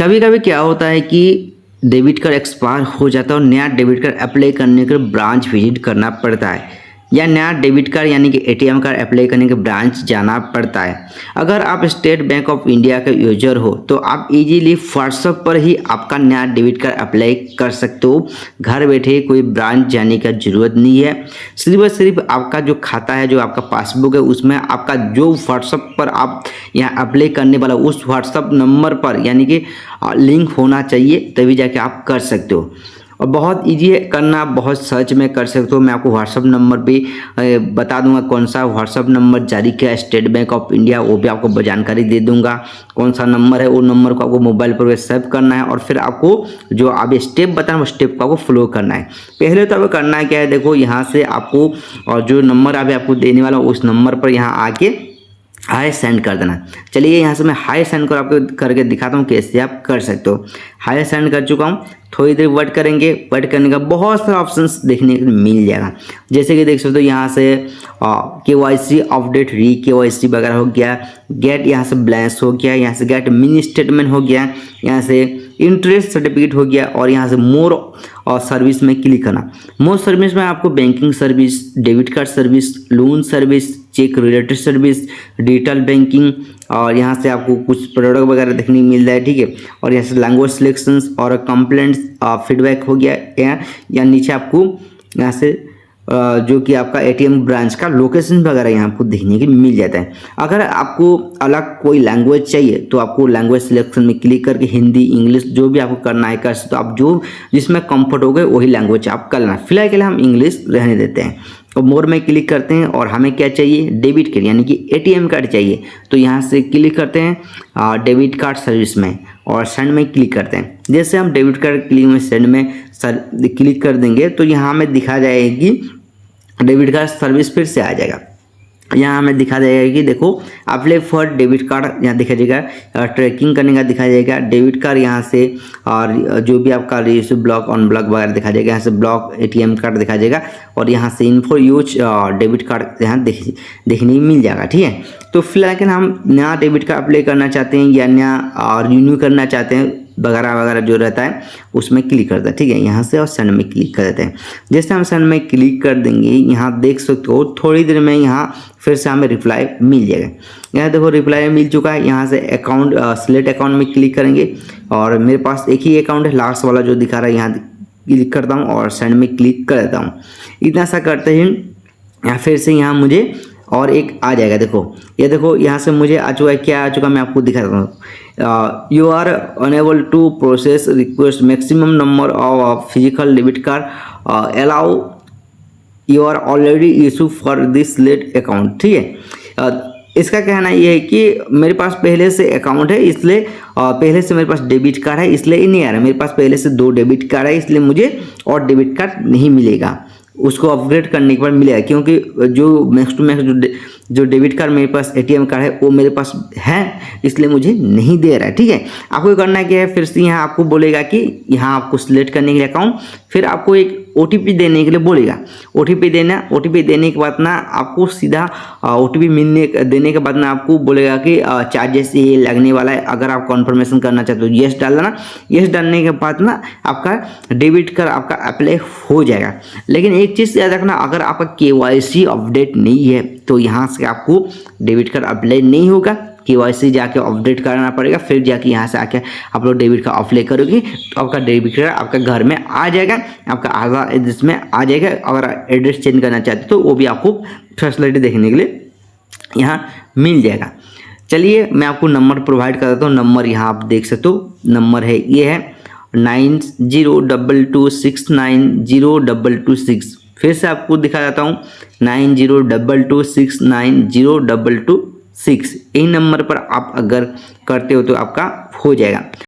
कभी कभी क्या होता है कि डेबिट कार्ड एक्सपायर हो जाता है और नया डेबिट कार्ड अप्लाई करने के लिए ब्रांच विजिट करना पड़ता है या नया डेबिट कार्ड यानी कि एटीएम कार्ड अप्लाई करने के ब्रांच जाना पड़ता है। अगर आप स्टेट बैंक ऑफ इंडिया का यूजर हो तो आप इजीली व्हाट्सएप पर ही आपका नया डेबिट कार्ड अप्लाई कर सकते हो। घर बैठे कोई ब्रांच जाने का जरूरत नहीं है। सिर्फ और सिर्फ आपका जो खाता है, जो आपका पासबुक है, उसमें आपका जो व्हाट्सएप पर आप यहाँ अप्लाई करने वाला उस व्हाट्सएप नंबर पर यानी कि लिंक होना चाहिए, तभी जाके आप कर सकते हो। और बहुत इजी है करना, बहुत सर्च में कर सकते हो। मैं आपको व्हाट्सअप नंबर भी बता दूंगा कौन सा व्हाट्सअप नंबर जारी किया स्टेट बैंक ऑफ इंडिया, वो भी आपको जानकारी दे दूंगा। कौन सा नंबर है, वो नंबर को आपको मोबाइल पर सेव करना है और फिर आपको जो आप स्टेप बताएं वो स्टेप को आपको फॉलो करना है। पहले तो आपको करना है क्या है, देखो यहाँ से आपको और जो नंबर अभी आपको देने वाला उस नंबर पर यहाँ आके हाई सेंड कर देना। चलिए यहाँ से मैं हाई सेंड कर आपको करके दिखाता हूँ कैसे आप कर सकते हो। हाई सेंड कर चुका हूँ, थोड़ी देर वेट करेंगे। वेट करने का बहुत सारे ऑप्शंस देखने को मिल जाएगा, जैसे कि देख सकते हो यहाँ से KYC अपडेट, री KYC वगैरह हो गया, गेट यहाँ से बैलेंस हो गया, यहाँ से गेट मिनी स्टेटमेंट हो गया, यहाँ से इंटरेस्ट सर्टिफिकेट हो गया और यहाँ से मोर और सर्विस में क्लिक करना। मोर सर्विस में आपको banking service, debit card service, loan service, check related service, digital banking और यहाँ से आपको कुछ प्रोडक्ट वगैरह देखने को मिल रहा है, ठीक है। और यहाँ से लैंग्वेज सिलेक्शंस और कंप्लेंट्स फीडबैक हो गया या नीचे आपको यहाँ से जो कि आपका एटीएम ब्रांच का लोकेशन वगैरह यहाँ आपको देखने को मिल जाता है। अगर आपको अलग कोई लैंग्वेज चाहिए तो आपको लैंग्वेज सिलेक्शन में क्लिक करके हिंदी, इंग्लिश जो भी आपको करना है कर सकते हो। आप जो जिसमें कंफर्ट हो गए वही लैंग्वेज आप कर लेना। फिलहाल के लिए हम इंग्लिश रहने देते हैं और मोर में क्लिक करते हैं और हमें क्या चाहिए, डेबिट कार्ड यानी कि एटीएम कार्ड चाहिए। तो यहाँ से क्लिक करते हैं डेबिट कार्ड सर्विस में और सेंड में क्लिक करते हैं। जैसे हम डेबिट कार्ड क्लिक में सेंड में क्लिक कर देंगे तो यहाँ हमें दिखा जाएगी डेबिट कार्ड सर्विस, फिर से आ जाएगा। यहाँ हमें दिखा जाएगा कि देखो अप्लाई फॉर डेबिट कार्ड यहाँ दिखा जाएगा, ट्रैकिंग करने का दिखा जाएगा डेबिट कार्ड यहाँ से, और जो भी आपका रिसीव ब्लॉक ऑन ब्लॉक वगैरह दिखा जाएगा। यहाँ से ब्लॉक एटीएम कार्ड दिखा जाएगा और यहाँ से इन्फो यूज डेबिट कार्ड यहाँ देखने मिल जाएगा, ठीक है। तो फिलहाल हम नया डेबिट कार्ड अप्लाई करना चाहते हैं या नया रिन्यू करना चाहते हैं वगैरह वगैरह जो रहता है उसमें क्लिक करते हैं, ठीक है। यहाँ से और सेंड में क्लिक कर देते हैं। जैसे हम सेंड में क्लिक कर देंगे, यहाँ देख सकते हो थोड़ी देर में यहाँ फिर से हमें रिप्लाई मिल जाएगा। यहाँ देखो रिप्लाई मिल चुका है। यहाँ से अकाउंट सिलेक्ट अकाउंट में क्लिक करेंगे और मेरे पास एक ही अकाउंट है, लास्ट वाला जो दिखा रहा है, यहाँ क्लिक करता हूँ और सेंड में क्लिक कर देता हूँ। इतना सा करते ही यहाँ फिर से यहाँ मुझे और एक आ जाएगा। देखो ये देखो यहाँ से मुझे आ चुका है। क्या आ चुका मैं आपको दिखा देता हूँ। You are unable to process request maximum number of physical debit card allow you are already issue for this let account, ठीक है। इसका कहना ये है कि मेरे पास पहले से अकाउंट है, इसलिए पहले से मेरे पास डेबिट कार्ड है, इसलिए नहीं आ रहा। मेरे पास पहले से 2 डेबिट कार्ड है, इसलिए मुझे और डेबिट कार्ड नहीं मिलेगा। उसको अपग्रेड करने के बाद मिलेगा, क्योंकि जो मैक्स टू मैक्स जो डेबिट कार्ड मेरे पास एटीएम कार्ड है वो मेरे पास है, इसलिए मुझे नहीं दे रहा है, ठीक है। आपको करना क्या है, फिर से यहाँ आपको बोलेगा कि यहाँ आपको सिलेक्ट करने के लिए अकाउंट, फिर आपको एक OTP देने के लिए बोलेगा। OTP देना, OTP देने के बाद ना आपको सीधा OTP देने के बाद ना आपको बोलेगा कि चार्जेस ये लगने वाला है। अगर आप कन्फर्मेशन करना चाहते हो येस डाल देना। येस डालने के बाद ना आपका डेबिट कार्ड आपका अप्लाई हो जाएगा। लेकिन एक चीज़ याद रखना, अगर आपका KYC अपडेट नहीं है तो यहाँ से आपको डेबिट कार्ड अप्लाई नहीं होगा। KYC जाके अपडेट कराना पड़ेगा, फिर जाके यहाँ से आके आप लोग डेबिट कार्ड अप्लाई करोगे तो आपका डेबिट कार्ड आपका घर में आ जाएगा, आपका आधार एड्रेस में आ जाएगा। अगर एड्रेस चेंज करना चाहते हो तो वो भी आपको फैसिलिटी देखने के लिए यहाँ मिल जाएगा। चलिए मैं आपको नंबर प्रोवाइड कर देता हूँ। नंबर यहाँ आप देख सकते हो, नंबर है ये है 9022690226। फिर से आपको दिखा देता हूँ 9022690226। यही नंबर पर आप अगर करते हो तो आपका हो जाएगा।